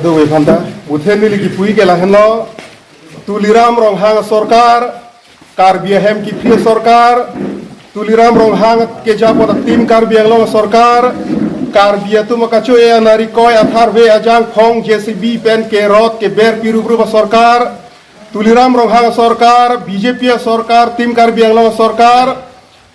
Aduh, Wefanda, Buthen nili kipui ke laheno, tuliram ronghang sorkar, karbiahem kipia sorkar, tuliram ronghang ke japot tim karbiang long sorkar, karbia tu makacu ya nari koi athar ve ajang khong JCB pen ke rot ke ber piru piru sorkar, tuliram ronghang sorkar, BJP sorkar, tim karbiang long sorkar,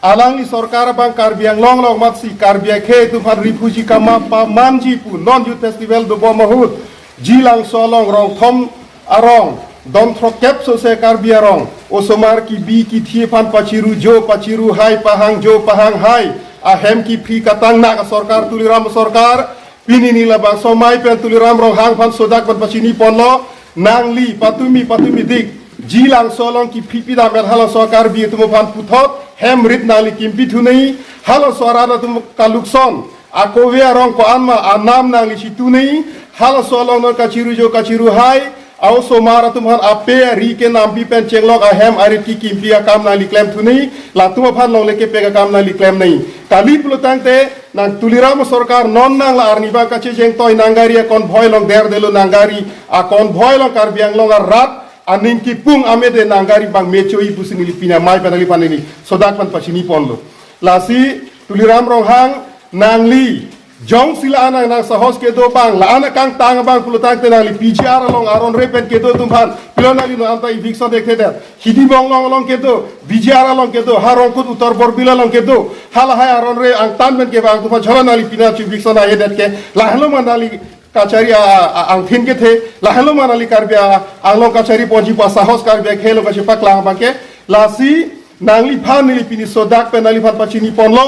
alangli sorkar bang karbiang long long matsi karbia ke tu fan rifuji kama pa manji pu non youth festival do bomahut jilang solong rong thom arong don throkep so se karbia rong osomar ki bi ki thi fan pachiru jo pachiru hai pahang jo pahang hai ahem ki phi katang na sorkar tuliram sorkar pini nila bang somai pen tuliram rong hang fan sodak ban pachini ponlo nangli patumi dik jilang solong ki phi pida mer hala sorkar bi tu fan puthot hem rit nali kimpi thunei halo sorada tum kalukson akowe rong ko anma anam nali situnei halo solong no kachiru jo kachiru hai au somara tum han ape ri ke nampi pen chenglok a hem arit ki kimpi akam nali klem thunei la tum phan long leke pe akam nali klem nei kali plutang te nang tuliram sorkar non nang la arniba ka cheng toy nangari kon bhoi long der delo nangari a kon bhoi long karbiang long rat aning ki pung amede nangari bang mechoi pusing lipina mai panali panini sodak pan pachini ponlo lasi tuliram ronghang nangli jong sila anang nang sahos ke do bang la ana kang tang bang pulutang te nangli PGR long aron repen ke do tumhan pilonali no anta ivikso dekhe der hidi bong long ke do BGR long ke do harong kut utar borbila long ke do hala hai aron re ang tan ben ke bang tumhan jholanali pina chi vikso na hedet ke lahlo manali kacari ang thin ke the lahelo manali karbia anglong kacari ponji pa sahos karbia khelo ka sepak lang bangke lasi nangli phan nili pini sodak penali phan pachini ponlo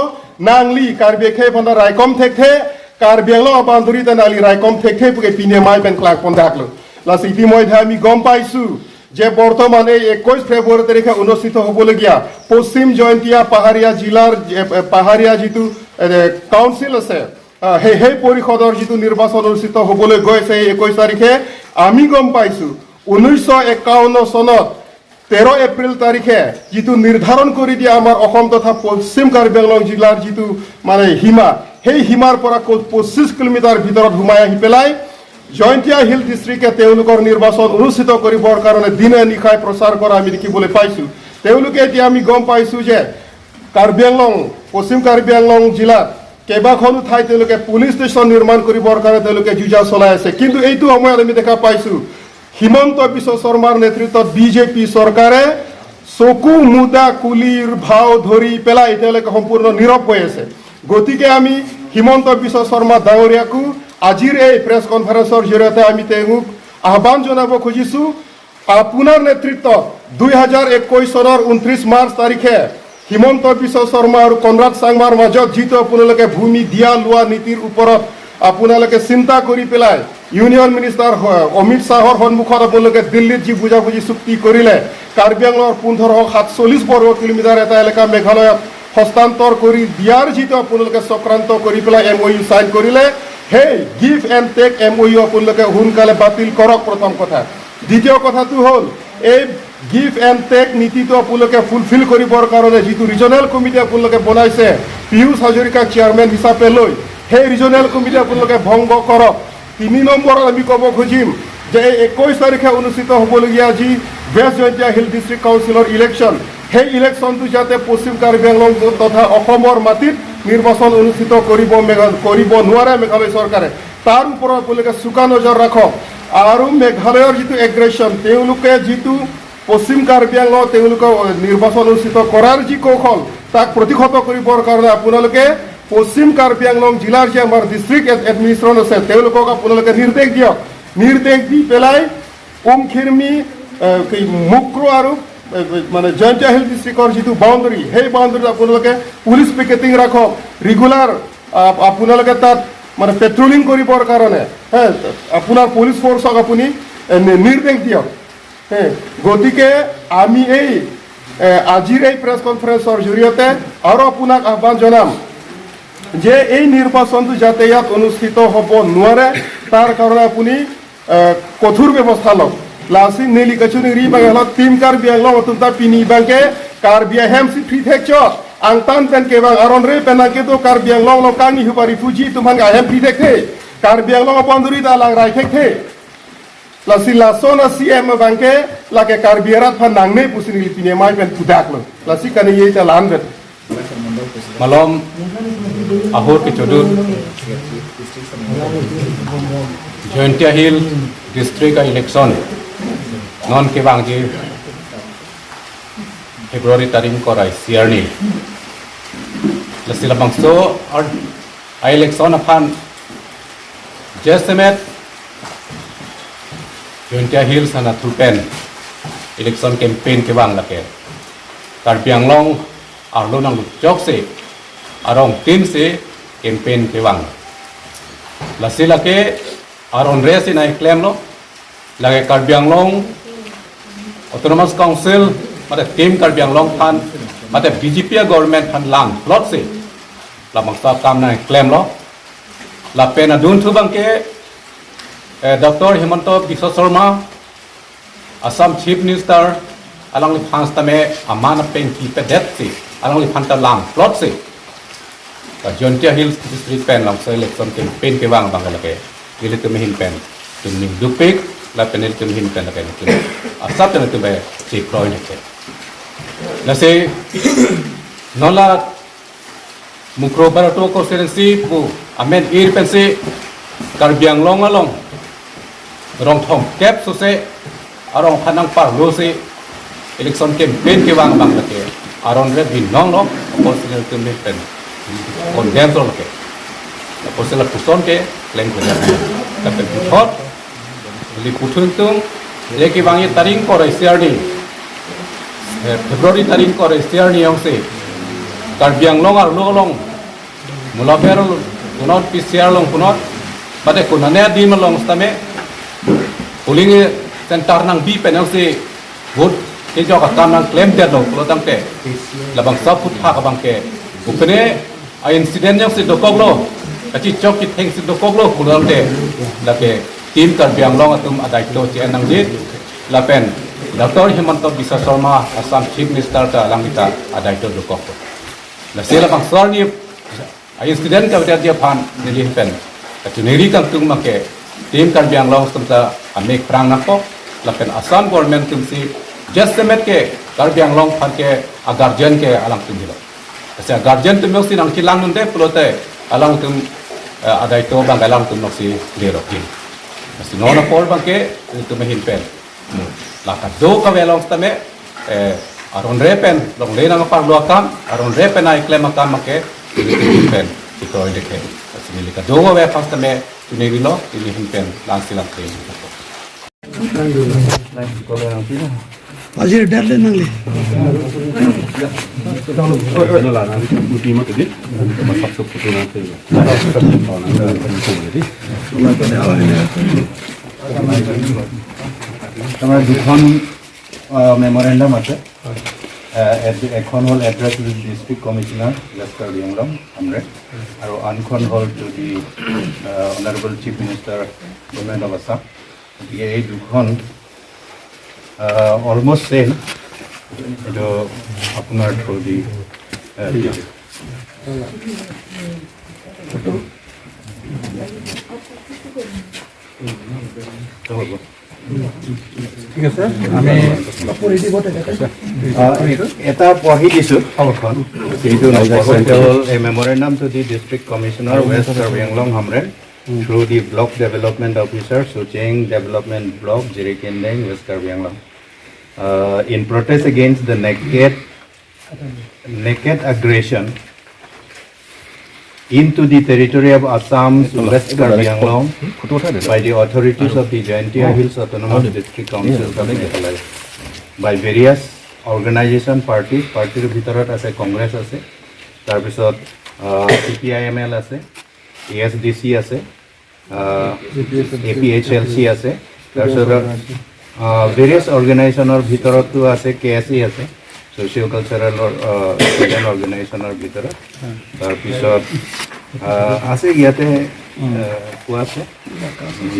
nangli karbia khe panda raikom thek the karbia lo abanduri ta nali raikom thek the puke pine mai pen klang pondaklo lasi ti moi dhami gom paisu যে বর্তমানে 21 ফেব্রুয়ারি তারিখে অনুষ্ঠিত হবলগীয়া পশ্চিম জয়ন্তিয়া পাহাড়িয়া জিলার পাহাড়িয়া যিটো council আছে হে পৰিষদৰ যিটো নিৰ্বাচন অনুষ্ঠিত হবলৈ গৈছে 21 তাৰিখে আমি গম পাইছো 1951 চনত 13 এপ্ৰিল তাৰিখে যিটো নিৰ্ধাৰণ কৰি দিয়া আমাৰ অসম তথা পশ্চিম কাৰ্বি আংলং জিলাৰ যিটো মানে হিমা সেই হিমাৰ পৰা 25 কিলোমিটাৰ ভিতৰত ঘুমাই আহি পেলাই জয়ন্তিয়া হিল ডিস্ট্ৰিক্টে তেওঁলোকৰ নিৰ্বাচন অনুষ্ঠিত কৰিবৰ কাৰণে দিনে নিশাই প্ৰচাৰ কৰা আমি দেখিবলৈ পাইছো তেওঁলোকে এতিয়া আমি গম পাইছো যে কাৰ্বি আংলং পশ্চিম কাৰ্বি আংলং জিলাত কেবাখনো ঠাই তেওঁলোকে পুলিচ ষ্টেচন নিৰ্মাণ কৰিবৰ কাৰণে তেওঁলোকে যুঁজা চলাই আছে কিন্তু এইটো সময়ত আমি দেখা পাইছো হিমন্ত বিশ্ব শৰ্মাৰ নেতৃত্বত বিজেপি চৰকাৰে চকু মুদা কুলিৰ ভাও ধৰি পেলাই তেওঁলোকে সম্পূৰ্ণ নীৰৱ হৈ আছে গতিকে আমি হিমন্ত বিশ্ব শৰ্মা ডাঙৰীয়াকো আজিৰ এই প্ৰেছ কনফাৰেন্সৰ জৰিয়তে আমি তেওঁক আহ্বান জনাব খুজিছো আপোনাৰ নেতৃত্বত 2021 চনৰ 29 মাৰ্চ তাৰিখে হিমন্ত বিশ্ব শৰ্মা আৰু কনৰাড চাংমাৰ মাজত যিটো আপোনালোকে ভূমি দিয়া লোৱা নীতিৰ ওপৰত আপোনালোকে চিন্তা কৰি পেলাই ইউনিয়ন মিনিষ্টাৰ অমিত শাহৰ সন্মুখত আপোনালোকে দিল্লীত যি বুজাবুজি চুক্তি কৰিলে কাৰ্বি আংলঙৰ 1547 বৰ্গ কিলোমিটাৰ এটা এলেকা মেঘালয়ত হস্তান্তৰ কৰি দিয়াৰ যিটো আপোনালোকে চক্ৰান্ত কৰি পেলাই MOU সাইন কৰিলে হেই গিভ এণ্ড টেক MOU আপোনালোকে সোনকালে বাতিল কৰক প্ৰথম কথা দ্বিতীয় কথাটো হ'ল এই গিভ এণ্ড টেক নীতিটো আপোনালোকে ফুলফিল কৰিবৰ কাৰণে যিটো ৰিজনেল কমিটি আপোনালোকে বনাইছে পিয়ুষ হাজৰিকাক চেয়াৰমেন হিচাপে লৈ সেই ৰিজনেল কমিটি আপোনালোকে ভংগ কৰক 3 নম্বৰত আমি ক'ব খুজিম যে 21 তাৰিখে অনুষ্ঠিত হ'বলগীয়া যি ৱেষ্ট জয়ন্তিয়া হিল ডিষ্ট্ৰিক্ট কাউন্সিলৰ ইলেকশ্যন সেই ইলেকশ্যনটো যাতে পশ্চিম কাৰ্বি আংলং তথা অসমৰ মাটিত নিৰ্বাচন অনুষ্ঠিত কৰিব নোৱাৰে মেঘালয় চৰকাৰে তাৰ ওপৰত আপোনালোকে চোকা নজৰ ৰাখক আৰু মেঘালয়ৰ যিটো এগ্ৰেছন তেওঁলোকে যিটো পশ্চিম কাৰ্বি আংলং তেওঁলোকৰ নিৰ্বাচন অনুষ্ঠিত কৰাৰ যি কৌশল তাক প্ৰতিহত কৰিবৰ কাৰণে আপোনালোকে পশ্চিম কাৰ্বি আংলং জিলাৰ যে আমাৰ ডিষ্ট্ৰিক্ট এডমিনিষ্ট্ৰেশ্যন আছে তেওঁলোকক আপোনালোকে নিৰ্দেশ দিয়ক নিৰ্দেশ দি পেলাই উমখিৰমি মুক্ৰ আৰু মানে জয়ন্তিয়া হিল ডিষ্ট্ৰিক্টৰ যিটো বাউণ্ডাৰী সেই বাউণ্ডাৰীত আপোনালোকে পুলিচ পিকেটিং ৰাখক ৰেগুলাৰ আপোনালোকে তাত মানে পেট্ৰলিং কৰিবৰ কাৰণে আপোনাৰ পুলিচ ফ'ৰ্চক আপুনি নিৰ্দেশ দিয়ক গতিকে আমি এই আজিৰ এই প্ৰেছ কনফাৰেন্সৰ জৰিয়তে আৰু আপোনাক আহ্বান জনাম যে এই নিৰ্বাচনটো যাতে ইয়াত অনুষ্ঠিত হ'ব নোৱাৰে তাৰ কাৰণে আপুনি কঠোৰ ব্যৱস্থা লওক লাসি নেলি কচুনি রি বাংলা টিম কার্বি আংলং অতুতা পিনি বাংকে কার্বি হেম সি ফ্রি থেকছো আংতান পেন কে বাং আরন রে পেনা কে তো কার্বি আংলং লো কাংনি হুপারি ফুজি তুমান গা হেম ফ্রি থেকে Karbi Anglong Ponduri da lang rai kek the. La silason CM bangke la ke Karbi Rat phan nangne pusini lipine mai pen pudak lo. La si kane ye ta lan vet. Malom ahor ke chodut Jaintia Hill district election non ke bangji February tarim korai siarni la sila bangso or election aphan Jesemet Jaintia Hill sana thupen election campaign ke bang lake Karbi Anglong arlo nang jok se arong tim se campaign ke bang la sila ke aron resi na claim lo lage Karbi Anglong autonomous council mate team Karbi Anglong phan mate BJP government phan lang plot se la mangsa kam na claim lo la pena dun thu bang ke Dr. Himanto Biswa Sharma Assam Chief Minister along with Hans Tame Amana Pen ki pedet se along with Panta lang plot se Jaintia Hills district pen long so election campaign ke wang bang lake gile tu mehin pen tu ning dupik la penel tu mehin pen lake tu asap tu be che pro lake la se nola mukro barato ko serensi bu amen ir pen se Karbi Anglong along rong thong kep so se arong phanang par lo se election campaign ke wang bang lake aron re bin nong lo personal tu mehin pen condemn to lake personal puson ke claim ko tapi hot li puthun tung le ki bangi taring ko siarni February taring ko siarni yong se Karbi Anglong ar lo long mula pero kunot PCR long kunot pate kunane di malong stame puling center nang bi penang se vote ke jo ka kam nang claim te lo lo tang te labang sa put ha ka bang ke upene a incident yang se dokok lo achi chok ki theng se dokok lo kunal te la ke team Karbi Anglong atum adai to che nang dit la pen Dr. Himanto Biswa Sharma Assam Chief Minister ta langita adai to dokok la se la bang sar ni a incident ka dia phan ni li pen atu neri kam tung ma ke team Karbi Anglong sumta amek prang na ko la pen Assam government tum si just met ke Karbi Anglong phan ke a guardian ke alang tum dilo asa guardian tum si nang kilang nun de plote alang tum adai to bang alang tum si lero kin asi nona pol bang ke tum hin pen la ka do ka velong stame aron repen long le nang par lo kam aron repen ai klem kam ke pen ito ide ke asi ni ka do we fast me tunegi lo ini hin pen lang silang ke Azir darle nangle. Tamar dukhon memorandum আছে এখন হল address to the district commissioner Karbi Anglong Amre আৰু আনখন হল to the honorable chief minister government of Assam এই দুখন almost same এটো আপোনাৰ through দি ঠিক আছে আমি এটা পঢ়ি দিছোঁ ফলখন এইটো a memorandum to the district commissioner west Karbi Anglong Hamren through the block development officer Sucheng Development Block Jirikendeng West Karbi Anglong in protest against the naked aggression into the territory of Assam to West Karbi Anglong by the authorities of the Jaintia Hills Autonomous District Council by various organization parties ভিতৰত আছে কংগ্ৰেছ আছে তাৰপিছত CPIML আছে ASDC আছে APHLC আছে তাৰপিছত various organizationer ভিতৰতো আছে KSE আছে সোশিও কালচাৰাল student organizationer ভিতৰত তাৰপিছত আছে ইয়াতে কোৱা আছে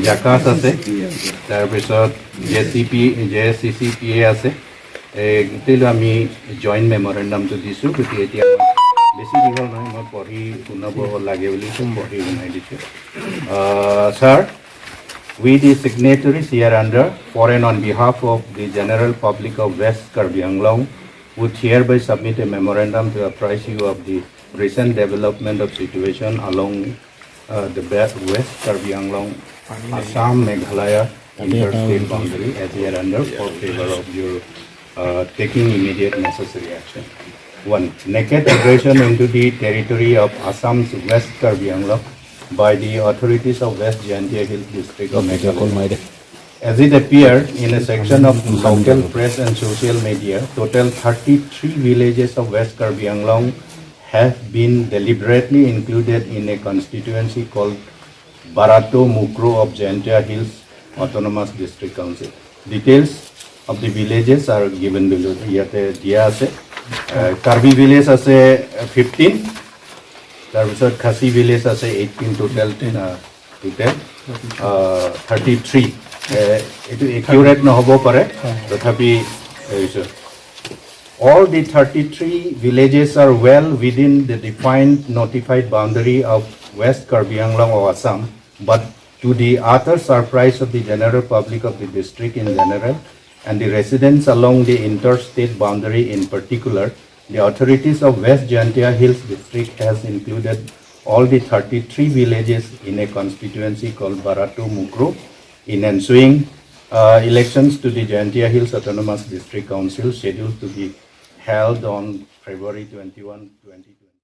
জাকাস আছে তাৰপিছত JCCPA আছে গোটেইটো আমি জইণ্ট মেমৰেণ্ডামটো দিছোঁ গতিকে এতিয়া বেছি দীঘল নহয় মই পঢ়ি শুনাব লাগে বুলি পঢ়ি শুনাই দিছোঁ sir we the signatories here under for and on behalf of the general public of West Karbi Anglong would hereby submit a memorandum to apprise you of the recent development of situation along the West Karbi Anglong Assam Meghalaya interstate boundary as here under for favor of your taking immediate necessary action. 1. Naked aggression into the territory of Assam's West Karbi Anglong by the authorities of West Jaintia Hills district of Meghalaya. As it appeared in a section of local press and social media, total 33 villages of West Karbi Anglong have been deliberately included in a constituency called Barato Mukro of Jaintia Hills Autonomous District Council. Details of the villages are given below. Yate dia ase Karbi village ase 15, তাৰপিছত খাচী village আছে 18 total 33 এইটো একিউৰেট নহ'ব পাৰে তথাপি all the 33 villages are well within the defined notified boundary of West Karbi Anglong or Assam, but to the utter surprise of the general public of the district in general and the residents along the interstate boundary in particular, the authorities of West Jaintia Hills district has included all the 33 villages in a constituency called Barato Mukro in ensuing elections to the Jaintia Hills Autonomous District Council scheduled to be held on February 21, 2020.